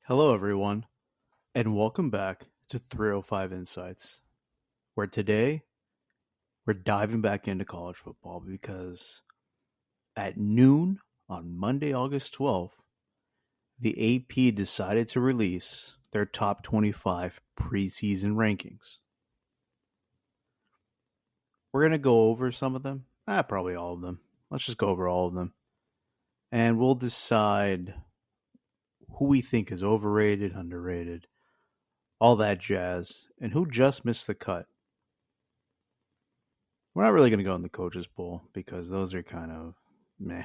Hello, everyone, and welcome back to 305 Insights, where today we're diving back into college football because at noon on Monday, August 12th, the AP decided to release their top 25 preseason rankings. We're going to go over some of them, probably all of them. Let's just go over all of them, and we'll decide who we think is overrated, underrated, all that jazz, and who just missed the cut. We're not really going to go in the coaches poll because those are kind of meh. I'm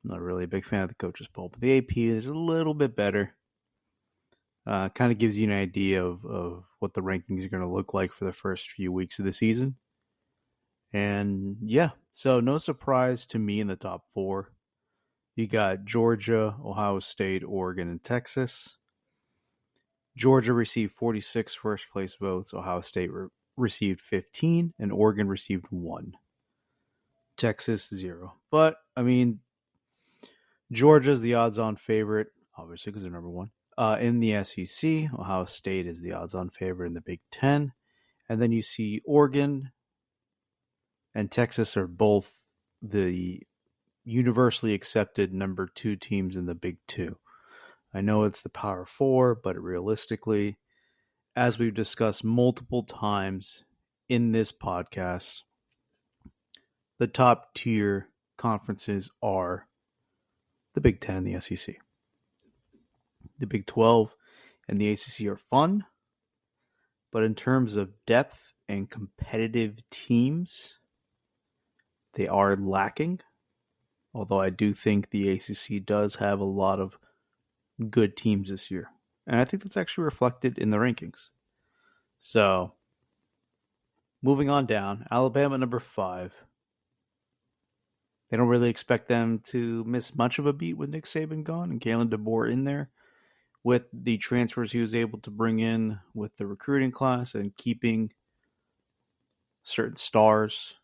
not really a big fan of the coaches poll, but the AP is a little bit better. Kind of gives you an idea of what the rankings are going to look like for the first few weeks of the season. And yeah, so no surprise to me in the top four. You got Georgia, Ohio State, Oregon, and Texas. Georgia received 46 first place votes. Ohio State received 15, and Oregon received 1. Texas, 0. But, I mean, Georgia's the odds-on favorite, obviously because they're number one. In the SEC, Ohio State is the odds-on favorite in the Big Ten. And then you see Oregon and Texas are both the universally accepted number 2 teams in the Big Two. I know it's the Power Four, but realistically, as we've discussed multiple times in this podcast, the top tier conferences are the Big Ten and the SEC. The Big 12 and the ACC are fun, but in terms of depth and competitive teams, they are lacking. Although I do think the ACC does have a lot of good teams this year. And I think that's actually reflected in the rankings. So, moving on down, Alabama number 5. They don't really expect them to miss much of a beat with Nick Saban gone and Kalen DeBoer in there. With the transfers he was able to bring in with the recruiting class and keeping certain stars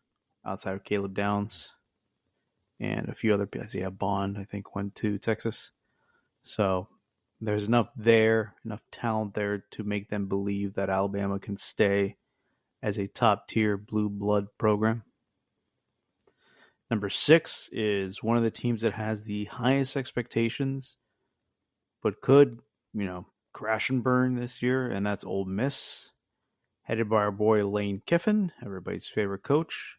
outside of Caleb Downs and a few other guys. Yeah, Bond, I think, went to Texas. So there's enough there, enough talent there to make them believe that Alabama can stay as a top-tier blue blood program. Number 6 is one of the teams that has the highest expectations, but could, crash and burn this year, and that's Ole Miss, headed by our boy Lane Kiffin, everybody's favorite coach.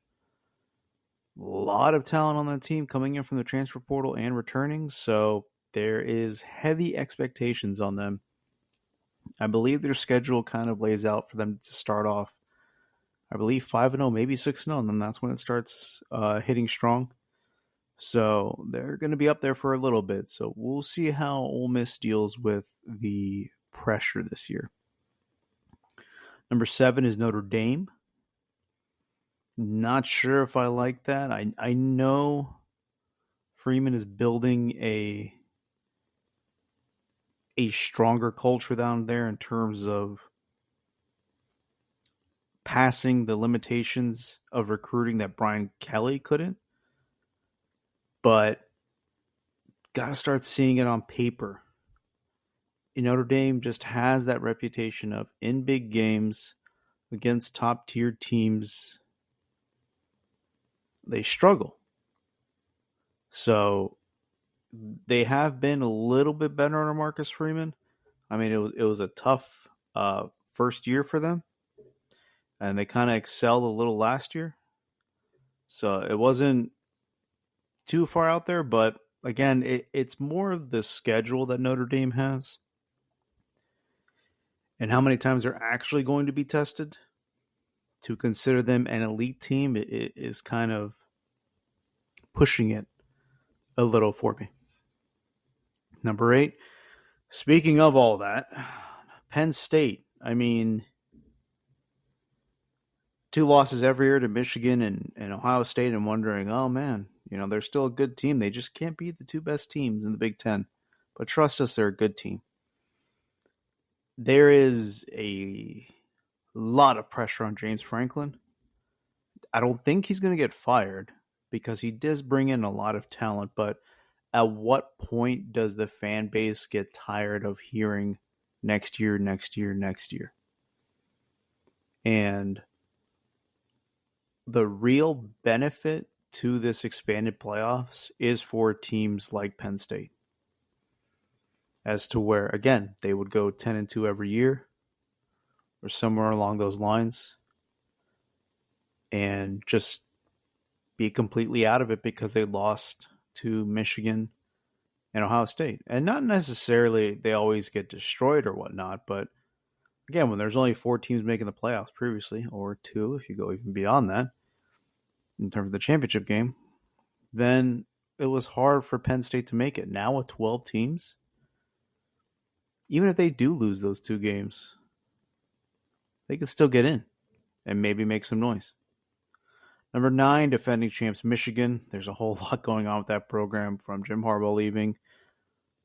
A lot of talent on that team coming in from the transfer portal and returning, so there is heavy expectations on them. I believe their schedule kind of lays out for them to start off, I believe 5-0, maybe 6-0, and then that's when it starts hitting strong. So they're going to be up there for a little bit. So we'll see how Ole Miss deals with the pressure this year. Number 7 is Notre Dame. Not sure if I like that. I know Freeman is building a stronger culture down there in terms of passing the limitations of recruiting that Brian Kelly couldn't. But got to start seeing it on paper. Notre Dame just has that reputation of in big games against top-tier teams, they struggle. So they have been a little bit better under Marcus Freeman. I mean, it was a tough first year for them, and they kind of excelled a little last year. So it wasn't too far out there, but again, it's more of the schedule that Notre Dame has and how many times they're actually going to be tested. To consider them an elite team is kind of pushing it a little for me. Number 8, speaking of all that, Penn State. I mean, 2 losses every year to Michigan and Ohio State, and wondering, oh man, they're still a good team. They just can't beat the 2 best teams in the Big Ten. But trust us, they're a good team. There is a lot of pressure on James Franklin. I don't think he's going to get fired because he does bring in a lot of talent, but at what point does the fan base get tired of hearing next year, next year, next year? And the real benefit to this expanded playoffs is for teams like Penn State, as to where, again, they would go 10-2 every year or somewhere along those lines and just be completely out of it because they lost to Michigan and Ohio State. And not necessarily they always get destroyed or whatnot, but again, when there's only 4 teams making the playoffs previously, or 2 if you go even beyond that, in terms of the championship game, then it was hard for Penn State to make it. Now with 12 teams, even if they do lose those 2 games, they can still get in and maybe make some noise. Number 9, defending champs Michigan. There's a whole lot going on with that program, from Jim Harbaugh leaving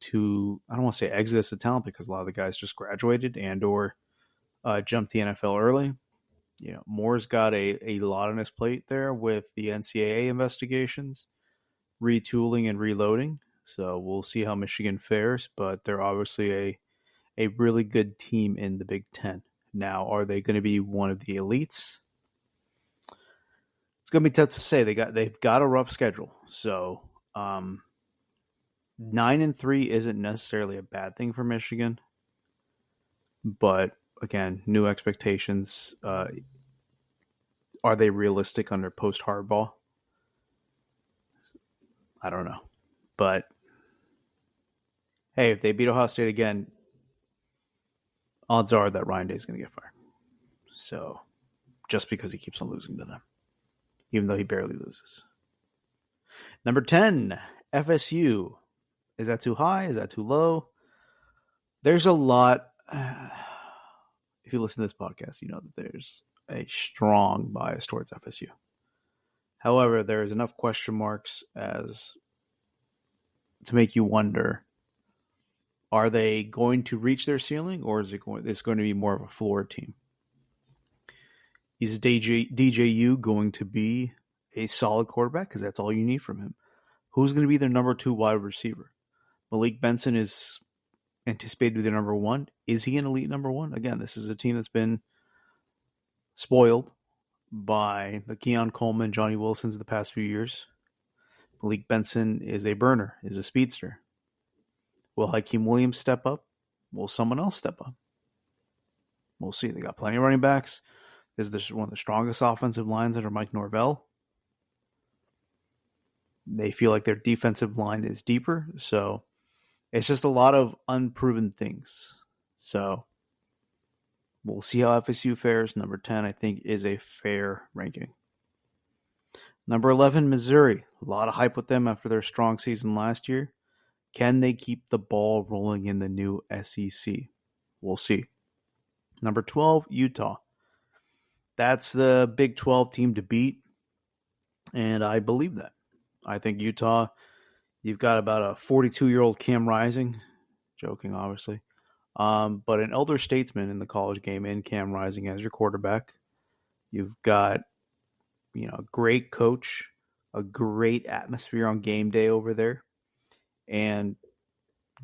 to, I don't want to say exodus of talent, because a lot of the guys just graduated and or jumped the NFL early. You know, Moore's got a lot on his plate there with the NCAA investigations, retooling and reloading. So we'll see how Michigan fares, but they're obviously a really good team in the Big Ten. Now, are they going to be one of the elites? It's going to be tough to say. They've got a rough schedule. So 9-3 isn't necessarily a bad thing for Michigan, but again, new expectations. Are they realistic under post Harbaugh? I don't know. But hey, if they beat Ohio State again, odds are that Ryan Day is going to get fired. So just because he keeps on losing to them, even though he barely loses. Number 10, FSU. Is that too high? Is that too low? There's a lot. If you listen to this podcast, you know that there's a strong bias towards FSU. However, there is enough question marks as to make you wonder, are they going to reach their ceiling, or is it's going to be more of a floor team? Is DJU going to be a solid quarterback? Because that's all you need from him. Who's going to be their number 2 wide receiver? Malik Benson is anticipated to be the number 1. Is he an elite number 1? Again, this is a team that's been spoiled by the Keon Coleman, Johnny Wilsons of the past few years. Malik Benson is a burner, is a speedster. Will Hakeem Williams step up? Will someone else step up? We'll see. They got plenty of running backs. This is one of the strongest offensive lines under Mike Norvell. They feel like their defensive line is deeper, so it's just a lot of unproven things. So we'll see how FSU fares. Number 10, I think, is a fair ranking. Number 11, Missouri. A lot of hype with them after their strong season last year. Can they keep the ball rolling in the new SEC? We'll see. Number 12, Utah. That's the Big 12 team to beat, and I believe that. I think Utah, you've got about a 42-year-old Cam Rising, joking obviously, but an elder statesman in the college game in Cam Rising as your quarterback. You've got, a great coach, a great atmosphere on game day over there, and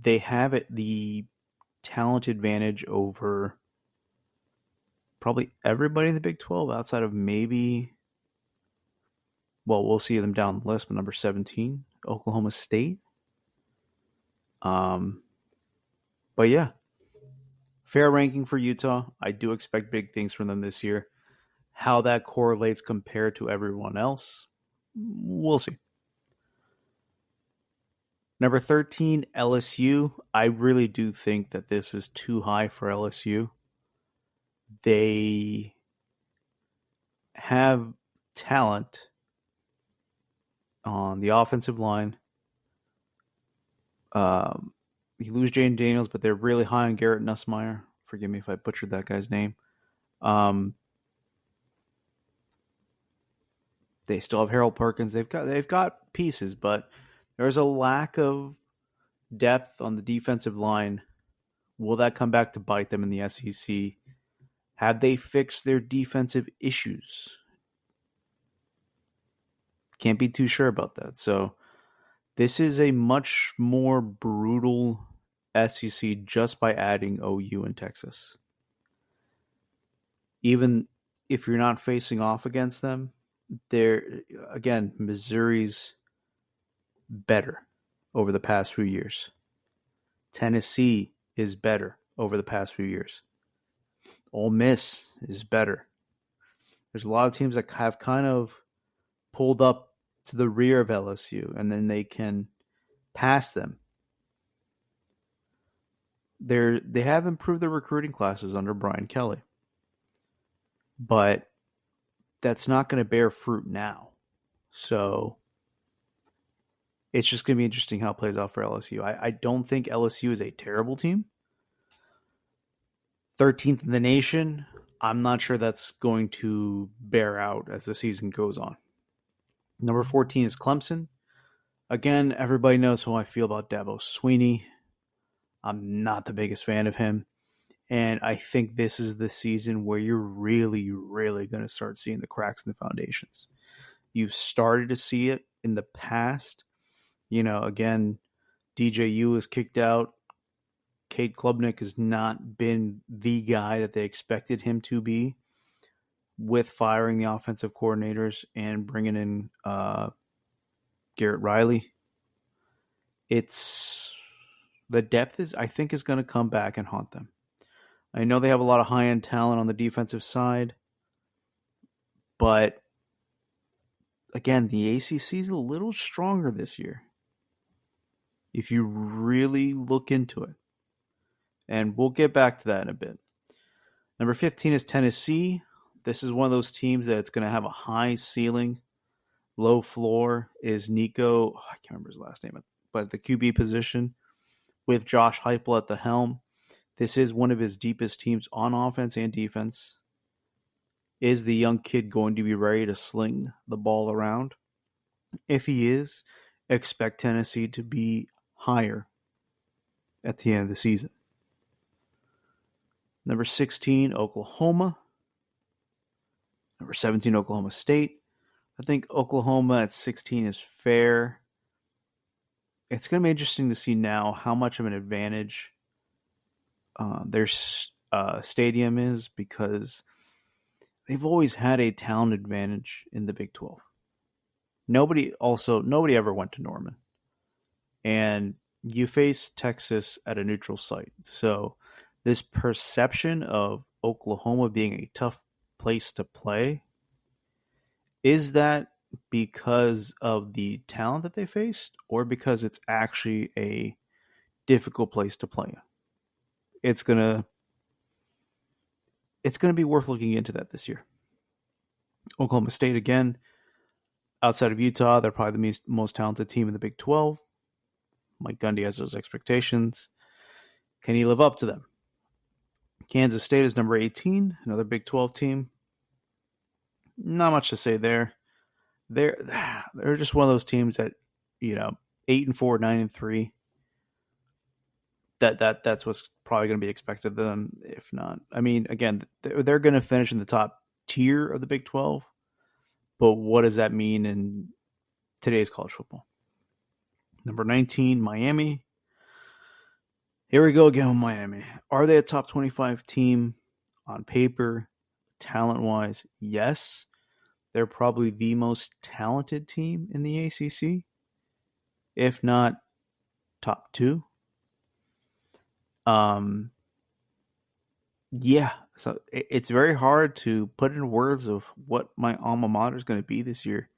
they have the talent advantage over probably everybody in the Big 12 outside of maybe, well, we'll see them down the list, but number 17, Oklahoma State. But yeah, fair ranking for Utah. I do expect big things from them this year. How that correlates compared to everyone else, we'll see. Number 13, LSU. I really do think that this is too high for LSU. They have talent on the offensive line. You lose Jane Daniels, but they're really high on Garrett Nussmeier. Forgive me if I butchered that guy's name. They still have Harold Perkins. They've got pieces, but there's a lack of depth on the defensive line. Will that come back to bite them in the SEC? Have they fixed their defensive issues? Can't be too sure about that. So This is a much more brutal SEC just by adding OU and Texas. Even if you're not facing off against them, again, Missouri's better over the past few years. Tennessee is better over the past few years. Ole Miss is better. There's a lot of teams that have kind of pulled up to the rear of LSU, and then they can pass them. They have improved their recruiting classes under Brian Kelly, but that's not going to bear fruit now. So it's just going to be interesting how it plays out for LSU. I don't think LSU is a terrible team. 13th in the nation. I'm not sure that's going to bear out as the season goes on. Number 14 is Clemson. Again, everybody knows how I feel about Dabo Swinney. I'm not the biggest fan of him. And I think this is the season where you're really, really going to start seeing the cracks in the foundations. You've started to see it in the past. Again, DJU was kicked out. Cade Klubnik has not been the guy that they expected him to be with firing the offensive coordinators and bringing in Garrett Riley. The depth I think is going to come back and haunt them. I know they have a lot of high-end talent on the defensive side, but again, the ACC is a little stronger this year if you really look into it. And we'll get back to that in a bit. Number 15 is Tennessee. This is one of those teams that it's going to have a high ceiling, low floor. Is Nico, I can't remember his last name, but the QB position with Josh Heupel at the helm. This is one of his deepest teams on offense and defense. Is the young kid going to be ready to sling the ball around? If he is, expect Tennessee to be higher at the end of the season. Number 16, Oklahoma. Number 17, Oklahoma State. I think Oklahoma at 16 is fair. It's going to be interesting to see now how much of an advantage their stadium is, because they've always had a talent advantage in the Big 12. Nobody ever went to Norman. And you face Texas at a neutral site. So this perception of Oklahoma being a tough place to play, is that because of the talent that they faced, or because it's actually a difficult place to play? It's gonna be worth looking into that this year. Oklahoma State, again, outside of Utah, they're probably the most talented team in the Big 12. Mike Gundy has those expectations. Can he live up to them? Kansas State is number 18, another Big 12 team. Not much to say there. They're just one of those teams that, 8-4, 9-3. That's what's probably going to be expected of them, if not. I mean, again, they're going to finish in the top tier of the Big 12, but what does that mean in today's college football? Number 19, Miami. Here we go again with Miami. Are they a top 25 team on paper, talent-wise? Yes. They're probably the most talented team in the ACC, if not top 2. Yeah, so it's very hard to put in words of what my alma mater is going to be this year.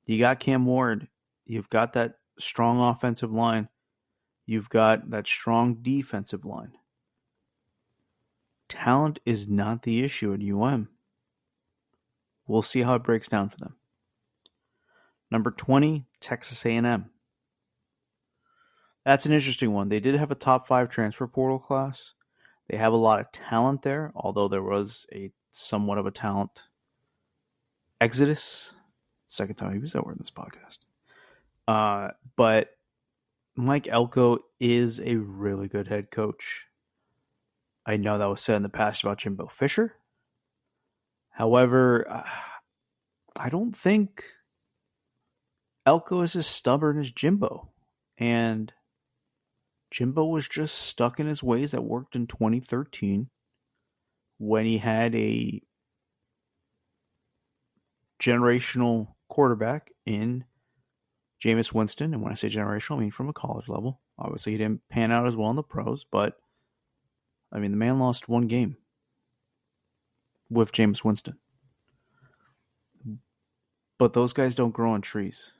You got Cam Ward. You've got that strong offensive line. You've got that strong defensive line. Talent is not the issue at UM. We'll see how it breaks down for them. Number 20, Texas A&M. That's an interesting one. They did have a top 5 transfer portal class. They have a lot of talent there, although there was a somewhat of a talent exodus. Second time I used that word in this podcast. But Mike Elko is a really good head coach. I know that was said in the past about Jimbo Fisher. However, I don't think Elko is as stubborn as Jimbo. And Jimbo was just stuck in his ways that worked in 2013 when he had a generational quarterback in Jameis Winston. And when I say generational, I mean from a college level. Obviously, he didn't pan out as well in the pros, but I mean, the man lost one game with Jameis Winston. But those guys don't grow on trees.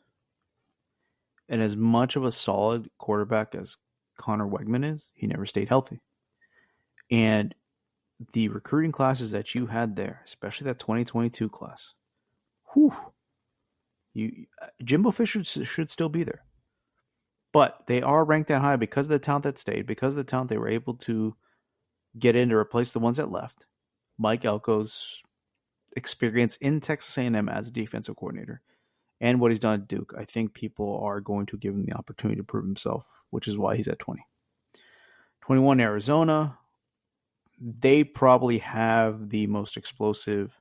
And as much of a solid quarterback as Connor Wegman is, he never stayed healthy. And the recruiting classes that you had there, especially that 2022 class, Jimbo Fisher should still be there. But they are ranked that high because of the talent that stayed, because of the talent they were able to get in to replace the ones that left. Mike Elko's experience in Texas A&M as a defensive coordinator and what he's done at Duke, I think people are going to give him the opportunity to prove himself, which is why he's at 20. 21, Arizona. They probably have the most explosive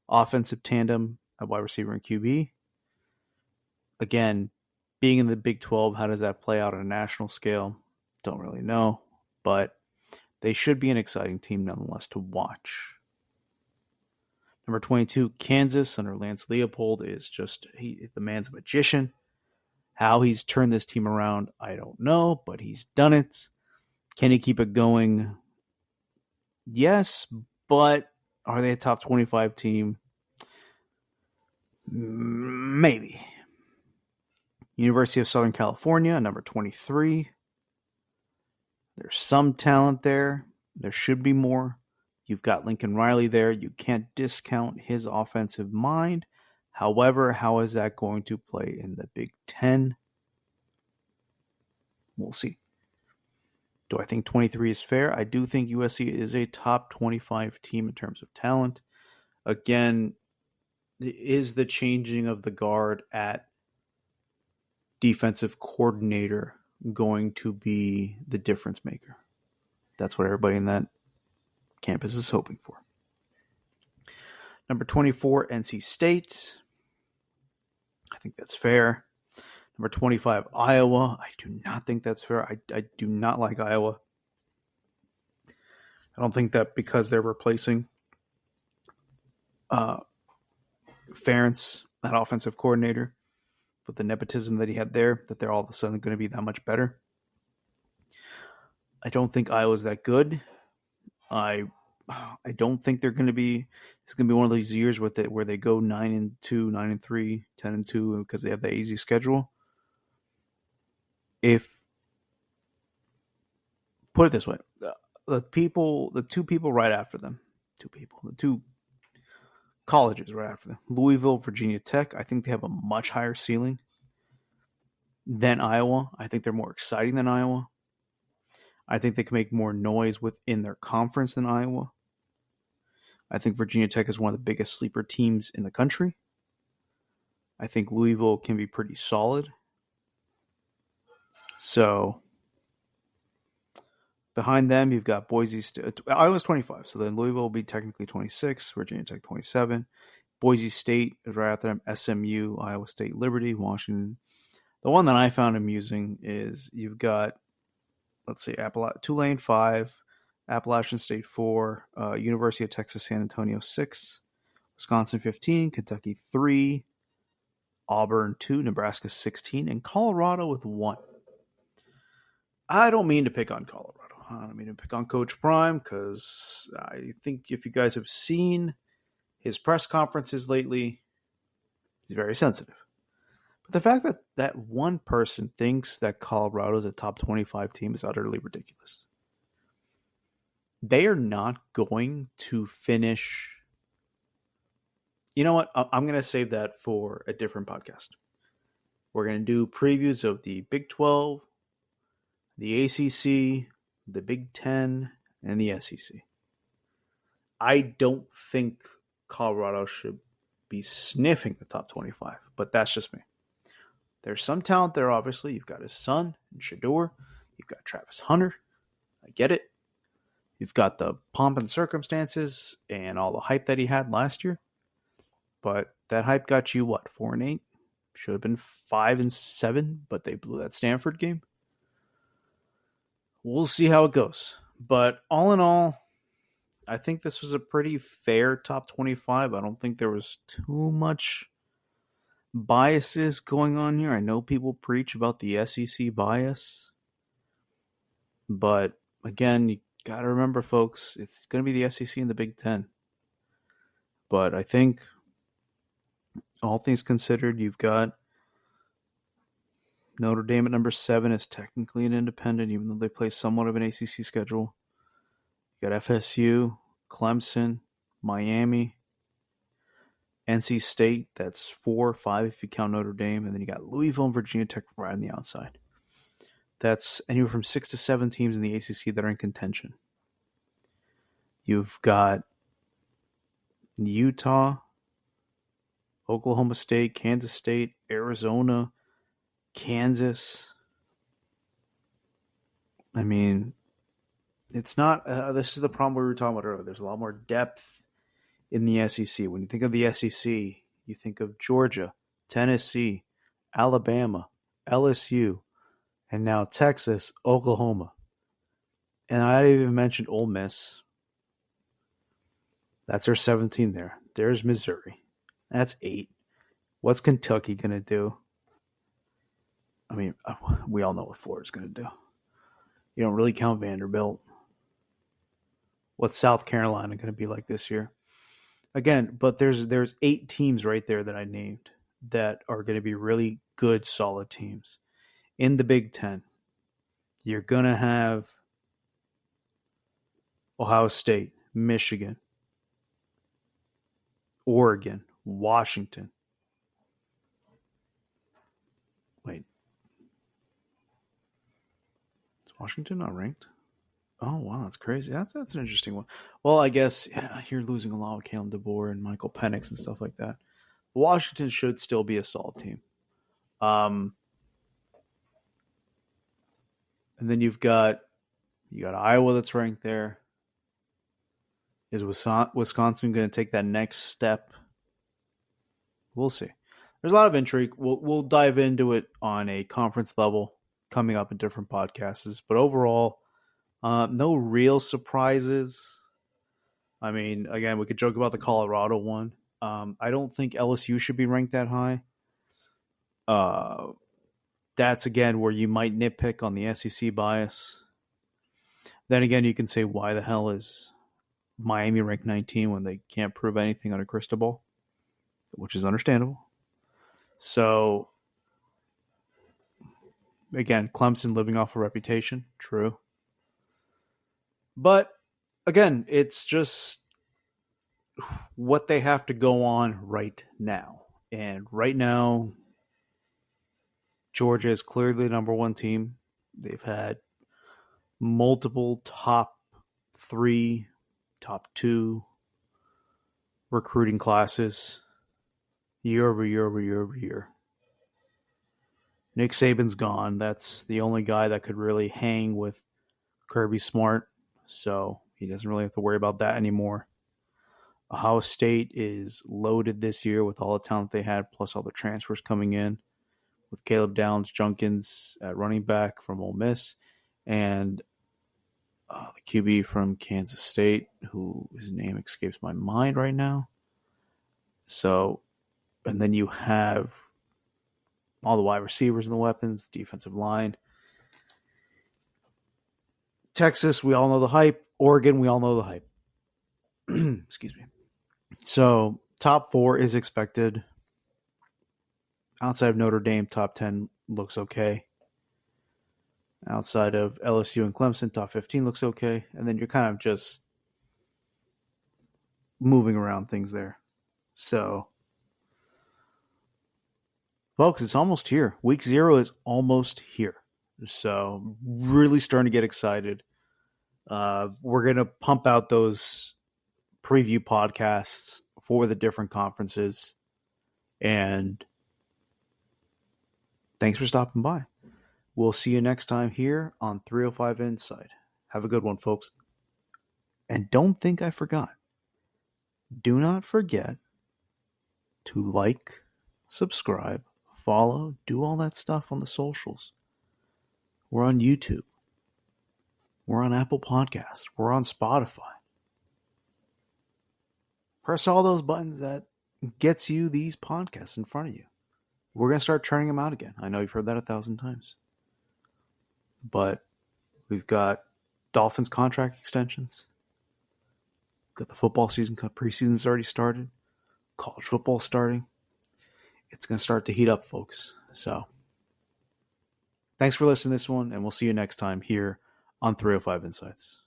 offensive tandem at wide receiver and QB. Again, being in the Big 12, how does that play out on a national scale? Don't really know, but they should be an exciting team nonetheless to watch. Number 22, Kansas under Lance Leopold is just, the man's a magician. How he's turned this team around, I don't know, but he's done it. Can he keep it going? Yes, but are they a top 25 team? Maybe. University of Southern California, number 23. There's some talent there. There should be more. You've got Lincoln Riley there. You can't discount his offensive mind. However, how is that going to play in the Big Ten? We'll see. Do I think 23 is fair? I do think USC is a top 25 team in terms of talent. Again, is the changing of the guard at defensive coordinator going to be the difference maker? That's what everybody in that campus is hoping for. Number 24, NC State. I think that's fair. Number 25, Iowa. I do not think that's fair. I do not like Iowa. I don't think that because they're replacing Ferentz, that offensive coordinator, with the nepotism that he had there, that they're all of a sudden going to be that much better. I don't think Iowa's that good. I don't think they're going to be. It's going to be one of those years with it where they go 9-2, 9-3, 10-2 because they have that easy schedule. If put it this way, the two colleges right after them, Louisville, Virginia Tech, I think they have a much higher ceiling than Iowa. I think they're more exciting than Iowa. I think they can make more noise within their conference than Iowa. I think Virginia Tech is one of the biggest sleeper teams in the country. I think Louisville can be pretty solid. So behind them, you've got Boise State. Iowa's 25, so then Louisville will be technically 26, Virginia Tech 27. Boise State is right after them, SMU, Iowa State, Liberty, Washington. The one that I found amusing is you've got, let's see, Tulane 5, Appalachian State 4, University of Texas San Antonio 6, Wisconsin 15, Kentucky 3, Auburn 2, Nebraska 16, and Colorado with 1. I don't mean to pick on Colorado. I don't mean to pick on Coach Prime because I think if you guys have seen his press conferences lately, he's very sensitive. But the fact that that one person thinks that Colorado is a top 25 team is utterly ridiculous. They are not going to finish. You know what? I'm going to save that for a different podcast. We're going to do previews of the Big 12, the ACC, the Big 10, and the SEC. I don't think Colorado should be sniffing the top 25, but that's just me. There's some talent there, obviously. You've got his son, Shador. You've got Travis Hunter. I get it. You've got the pomp and circumstances and all the hype that he had last year. But that hype got you, what, 4-8? Should have been 5-7, but they blew that Stanford game. We'll see how it goes. But all in all, I think this was a pretty fair top 25. I don't think there was too much biases going on here. I know people preach about the SEC bias, but again, you got to remember, folks, it's going to be the SEC and the Big Ten. But I think, all things considered, you've got Notre Dame at number 7 is technically an independent, even though they play somewhat of an ACC schedule. You got FSU, Clemson, Miami, NC State. That's 4 or 5 if you count Notre Dame. And then you got Louisville and Virginia Tech right on the outside. That's anywhere from 6 to 7 teams in the ACC that are in contention. You've got Utah, Oklahoma State, Kansas State, Arizona, Kansas. I mean, it's not. This is the problem we were talking about earlier. There's a lot more depth in the SEC. When you think of the SEC, you think of Georgia, Tennessee, Alabama, LSU, and now Texas, Oklahoma. And I didn't even mention Ole Miss. That's our 17 there. There's Missouri. That's 8. What's Kentucky going to do? I mean, we all know what Florida's going to do. You don't really count Vanderbilt. What's South Carolina going to be like this year? Again, but there's 8 teams right there that I named that are going to be really good, solid teams. In the Big Ten, you're going to have Ohio State, Michigan, Oregon, Washington. Wait. Is Washington not ranked? Oh, wow, that's crazy. That's an interesting one. Well, I guess you're losing a lot with Kalen DeBoer and Michael Penix and stuff like that. Washington should still be a solid team. And then you've got Iowa that's ranked there. Is Wisconsin going to take that next step? We'll see. There's a lot of intrigue. We'll dive into it on a conference level coming up in different podcasts. But overall, no real surprises. I mean, again, we could joke about the Colorado one. I don't think LSU should be ranked that high. That's, again, where you might nitpick on the SEC bias. Then again, you can say, why the hell is Miami ranked 19 when they can't prove anything on a crystal ball, which is understandable. So, again, Clemson living off a reputation, true. But, again, it's just what they have to go on right now. And right now, Georgia is clearly the number 1 team. They've had multiple top 3, top 2 recruiting classes year over year over year over year. Nick Saban's gone. That's the only guy that could really hang with Kirby Smart, so he doesn't really have to worry about that anymore. Ohio State is loaded this year with all the talent they had, plus all the transfers coming in, with Caleb Downs-Junkins at running back from Ole Miss, and the QB from Kansas State, who his name escapes my mind right now. So, and then you have all the wide receivers and the weapons, the defensive line. Texas, we all know the hype. Oregon, we all know the hype. Excuse me. So, top 4 is expected. Outside of Notre Dame, top 10 looks okay. Outside of LSU and Clemson, top 15 looks okay. And then you're kind of just moving around things there. So, folks, it's almost here. Week 0 is almost here. So, really starting to get excited. We're going to pump out those preview podcasts for the different conferences. And thanks for stopping by. We'll see you next time here on 305 Inside. Have a good one, folks. And don't think I forgot. Do not forget to like, subscribe, follow, do all that stuff on the socials. We're on YouTube. We're on Apple Podcasts. We're on Spotify. Press all those buttons that gets you these podcasts in front of you. We're going to start churning them out again. I know you've heard that 1,000 times. But we've got Dolphins contract extensions. We've got the football season. Preseason's already started. College football starting. It's going to start to heat up, folks. So thanks for listening to this one, and we'll see you next time here on 305 Insights.